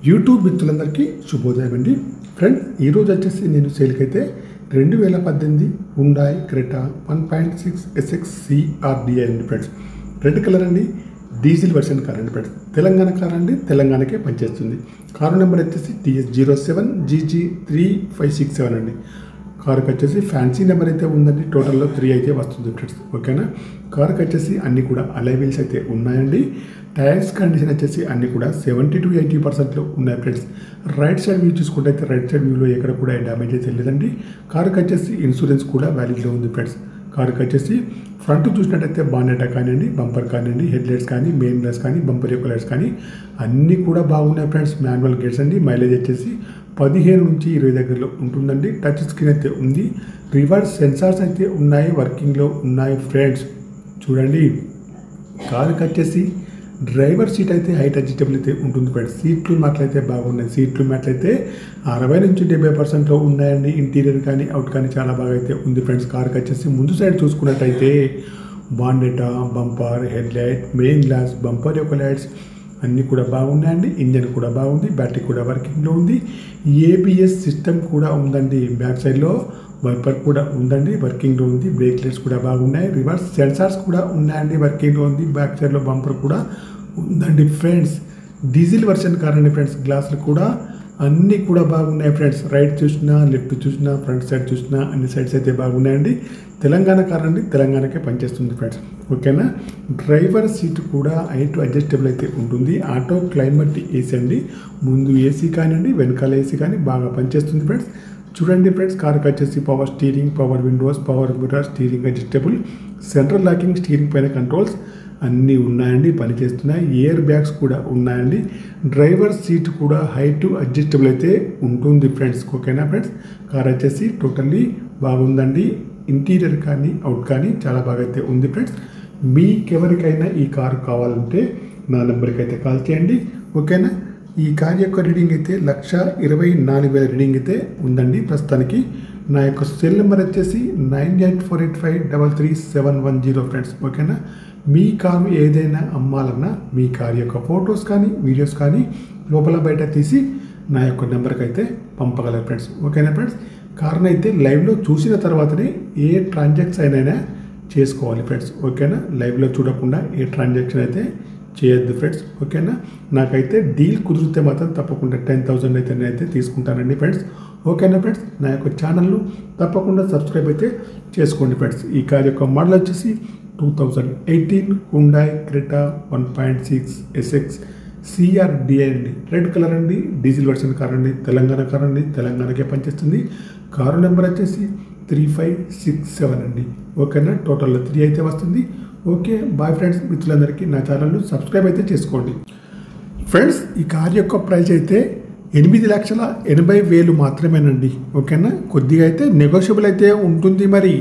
YouTube మిత్రులందరికీ శుభోదయం అండి. ఫ్రెండ్స్, ఈరోజు వచ్చేసి నేను సేల్కైతే 2018 హుండాయ్ క్రెటా 1.6 SX CRDI అండి ఫ్రెండ్స్. రెడ్ కలర్ అండి, డీజిల్ వెర్షన్ కార్ అండి ఫ్రెండ్స్. తెలంగాణ కార్ అండి, తెలంగాణకే పనిచేస్తుంది. కారు నెంబర్ వచ్చేసి TS07GG3567 అండి. కారుకి వచ్చేసి ఫ్యాన్సీ నెంబర్ అయితే ఉందండి. టోటల్లో 3 అయితే వస్తుంది ఫ్రెండ్స్. ఓకేనా. కారుకి వచ్చేసి అన్నీ కూడా అలై వీల్స్ అయితే ఉన్నాయండి. టైర్స్ కండిషన్ వచ్చేసి అన్నీ కూడా 70 to 80% ఉన్నాయి ఫ్రెండ్స్. రైట్ సైడ్ వ్యూ చూసుకుంటే అయితే రైట్ సైడ్ వ్యూలో ఎక్కడ కూడా డ్యామేజ్ అయితే లేదండి. కారుకి వచ్చేసి ఇన్సూరెన్స్ కూడా వ్యాలిడ్లో ఉంది ఫ్రెండ్స్. కారుకి వచ్చేసి ఫ్రంట్ చూసినట్టయితే బానెట్ కానివ్వండి, బంపర్ కానివ్వండి, హెడ్ లైట్స్ కానీ, మెయిన్ గ్లాస్ కానీ, బంపర్ యొక్క లైట్స్ కానీ అన్నీ కూడా బాగున్నాయి ఫ్రెండ్స్. మాన్యువల్ గేట్స్ అండి. మైలేజ్ వచ్చేసి 15 నుంచి 20 దగ్గరలో ఉంటుందండి. టచ్ స్క్రీన్ అయితే ఉంది. రివర్స్ సెన్సార్స్ అయితే ఉన్నాయి, వర్కింగ్లో ఉన్నాయి ఫ్రెండ్స్. చూడండి, కారుకి వచ్చేసి డ్రైవర్ సీట్ అయితే హైట్ అడ్జస్టబుల్ అయితే ఉంటుంది ఫ్రెండ్స్. సీట్లు మ్యాట్లయితే బాగున్నాయి. సీట్లు మ్యాట్లయితే 60 నుంచి 70% ఉన్నాయండి. ఇంటీరియర్ కానీ అవుట్ కానీ చాలా బాగా అయితే ఉంది ఫ్రెండ్స్. కార్కి వచ్చేసి ముందు సైడ్ చూసుకున్నట్టయితే బాండెటా, bumper, head light, main glass, bumper యొక్క లైట్స్ అన్నీ కూడా బాగున్నాయండి. ఇంజన్ కూడా బాగుంది. బ్యాటరీ కూడా వర్కింగ్లో ఉంది. ABS సిస్టమ్ కూడా ఉందండి. బ్యాక్ సైడ్లో వైపర్ కూడా ఉందండి, వర్కింగ్లో ఉంది. బ్రేక్ లైట్స్ కూడా బాగున్నాయి. రివర్స్ సెన్సార్స్ కూడా ఉన్నాయండి, వర్కింగ్లో ఉంది. బ్యాక్ సైడ్లో బంపర్ కూడా ఉందండి ఫ్రెండ్స్. డీజిల్ వర్షన్ కార్ అండి ఫ్రెండ్స్. గ్లాసులు కూడా అన్నీ కూడా బాగున్నాయి ఫ్రెండ్స్. రైట్ చూసినా, లెఫ్ట్ చూసినా, ఫ్రంట్ సైడ్ చూసినా అన్ని సైడ్స్ అయితే బాగున్నాయండి. తెలంగాణ కార్ అండి, తెలంగాణకే పనిచేస్తుంది ఫ్రెండ్స్. ఓకేనా. డ్రైవర్ సీట్ కూడా హైట్ అడ్జస్టబుల్ అయితే ఉంటుంది. ఆటో క్లైమేట్ ఏసీ అండి. ముందు ఏసీ కానివ్వండి, వెనకాల ఏసీ కానీ బాగా పనిచేస్తుంది ఫ్రెండ్స్. చూడండి ఫ్రెండ్స్, కార్కి వచ్చేసి power steering, power Windows, power mirror, steering adjustable, central locking, steering పైన కంట్రోల్స్ అన్నీ ఉన్నాయండి, పనిచేస్తున్నాయి. ఎయిర్ బ్యాగ్స్ కూడా ఉన్నాయండి. డ్రైవర్ సీట్ కూడా హైట్ అడ్జస్టబుల్ అయితే ఉంటుంది ఫ్రెండ్స్. ఓకేనా ఫ్రెండ్స్. కార్ వచ్చేసి టోటల్లీ బాగుందండి. ఇంటీరియర్ కానీ అవుట్ కానీ చాలా బాగా అయితే ఉంది ఫ్రెండ్స్. మీకెవరికైనా ఈ కారు కావాలంటే నా నెంబర్కి అయితే కాల్ చేయండి. ఓకేనా. ఈ కార్ యొక్క రీడింగ్ అయితే 1,24,000 రీడింగ్ అయితే ఉందండి ప్రస్తుతానికి. నా యొక్క సెల్ నెంబర్ వచ్చేసి 9848533710 ఫ్రెండ్స్. ఓకేనా. మీ కారు ఏదైనా అమ్మాలన్నా మీ కారు యొక్క ఫొటోస్ కానీ, వీడియోస్ కానీ లోపల బయట తీసి నా యొక్క నెంబర్కి అయితే పంపగలరు ఫ్రెండ్స్. ఓకేనా ఫ్రెండ్స్. కార్ని అయితే లైవ్లో చూసిన తర్వాతనే ఏ ట్రాన్సాక్షన్ అయినా చేసుకోవాలి ఫ్రెండ్స్. ఓకేనా. లైవ్లో చూడకుండా ఏ ట్రాన్సాక్షన్ అయితే చేయొద్దు ఫ్రెండ్స్. ఓకేనా. నాకైతే డీల్ కుదిరితే మాత్రం తప్పకుండా 10,000 అయితే నేనైతే తీసుకుంటానండి ఫ్రెండ్స్. ఓకేనా ఫ్రెండ్స్. నా యొక్క ఛానల్ను తప్పకుండా సబ్స్క్రైబ్ అయితే చేసుకోండి ఫ్రెండ్స్. ఈ కార్ యొక్క మోడల్ వచ్చేసి 2018 హుండాయ్ క్రెటా 1.6 SX CRDI అండి. రెడ్ కలర్ అండి, డీజిల్ వర్షన్ కార్ అండి, తెలంగాణ కార్ అండి, తెలంగాణకే పనిచేస్తుంది. కారు నెంబర్ వచ్చేసి 3567 అండి. ఓకేనా. టోటల్లో 3 అయితే వస్తుంది. Okay, bye friends. మిత్రులందరికీ నా ఛానల్ను సబ్స్క్రైబ్ అయితే చేసుకోండి ఫ్రెండ్స్. ఈ కార్ యొక్క ప్రైస్ అయితే 8,80,000 మాత్రమేనండి. ఓకేనా. కొద్దిగా అయితే నెగోషియబుల్ అయితే ఉంటుంది మరి.